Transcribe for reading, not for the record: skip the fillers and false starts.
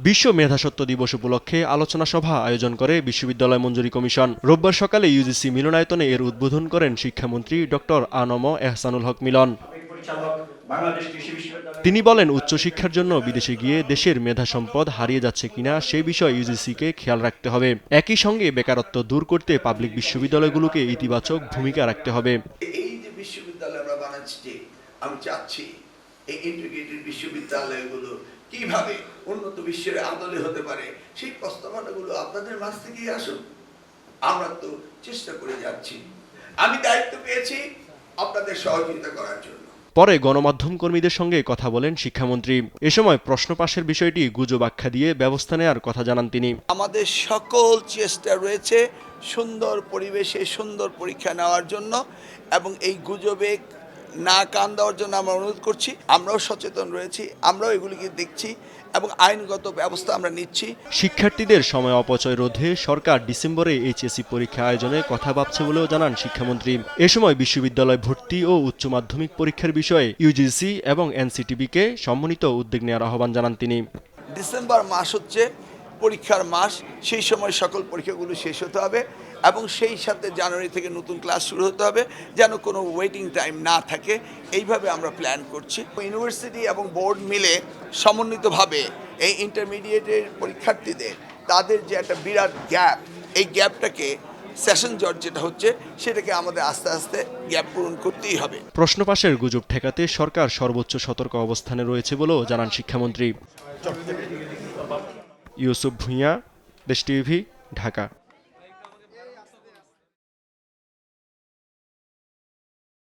বিশ্ব মেধাস্বত্ব দিবস উপলক্ষে আলোচনা সভা আয়োজন করে বিশ্ববিদ্যালয় মঞ্জুরি কমিশন। রোববার সকালে ইউজিসি মিলনায়তনে এর উদ্বোধন করেন শিক্ষামন্ত্রী ডক্টর আ.ন.ম এহসানুল হক মিলন। তিনি বলেন, উচ্চশিক্ষার জন্য বিদেশে গিয়ে দেশের মেধা সম্পদ হারিয়ে যাচ্ছে কিনা সে বিষয়ে ইউজিসিকে খেয়াল রাখতে হবে। একই সঙ্গে বেকারত্ব দূর করতে পাবলিক বিশ্ববিদ্যালয়গুলোকে ইতিবাচক ভূমিকা রাখতে হবে। এই যে বিশ্ববিদ্যালয় আমরা বানাচ্ছি, আমি চাচ্ছি এই ইন্টিগ্রেটেড বিশ্ববিদ্যালয়গুলো কিভাবে উন্নত বিশ্বের আদলে হতে পারে, সেই প্রস্তাবনাগুলো আপনাদের মাঝ থেকেই আসুন। আমরা তো চেষ্টা করে যাচ্ছি। আমি দায়িত্ব পেয়েছি আপনাদের সহযোগিতা করার জন্য। পরে গণমাধ্যম কর্মীদের সঙ্গে কথা বলেন শিক্ষামন্ত্রী। এ সময় প্রশ্ন পাশের বিষয়টি গুজব আখ্যা দিয়ে ব্যবস্থা নেওয়ার কথা জানান তিনি। আমাদের সকল চেষ্টা রয়েছে সুন্দর পরিবেশে সুন্দর পরীক্ষা নেওয়ার জন্য, এবং এই গুজবে না কান দেওয়ার জন্য আমরা অনুরোধ করছি। আমরাও সচেতন রয়েছি, আমরাও এগুলিকে দেখছি এবং আইনগত ব্যবস্থা আমরা নিচ্ছি। শিক্ষার্থীদের সময় অপচয় রোধে সরকার ডিসেম্বরে এইচএসসি পরীক্ষা আয়োজনে কথা ভাবছে বলেও জানান শিক্ষামন্ত্রী। এ সময় বিশ্ববিদ্যালয় ভর্তি ও উচ্চ মাধ্যমিক পরীক্ষার বিষয়ে ইউজিসি এবং এনসিটিবিকে সমন্বিত উদ্যোগ নেওয়ার আহ্বান জানান তিনি। ডিসেম্বর মাস হচ্ছে পরীক্ষার মাস, সেই সময় সকল পরীক্ষাগুলো শেষ হতে হবে এবং সেই সাথে জানুয়ারি থেকে নতুন ক্লাস শুরু হতে হবে, যেন কোনো ওয়েটিং টাইম না থাকে। এইভাবে আমরা প্ল্যান করছি। ইউনিভার্সিটি এবং বোর্ড মিলে সমন্বিতভাবে এই ইন্টারমিডিয়েটের পরীক্ষার্থীদের তাদের যে একটা বিরাট গ্যাপ, এই গ্যাপটাকে সেশন জট যেটা হচ্ছে সেটাকে আমাদের আস্তে আস্তে গ্যাপ পূরণ করতেই হবে। প্রশ্ন পাশের গুজব ঠেকাতে সরকার সর্বোচ্চ সতর্ক অবস্থানে রয়েছে বলেও জানান শিক্ষামন্ত্রী। ইউসুফ ভূঁইয়া, দেশ টিভি, ঢাকা।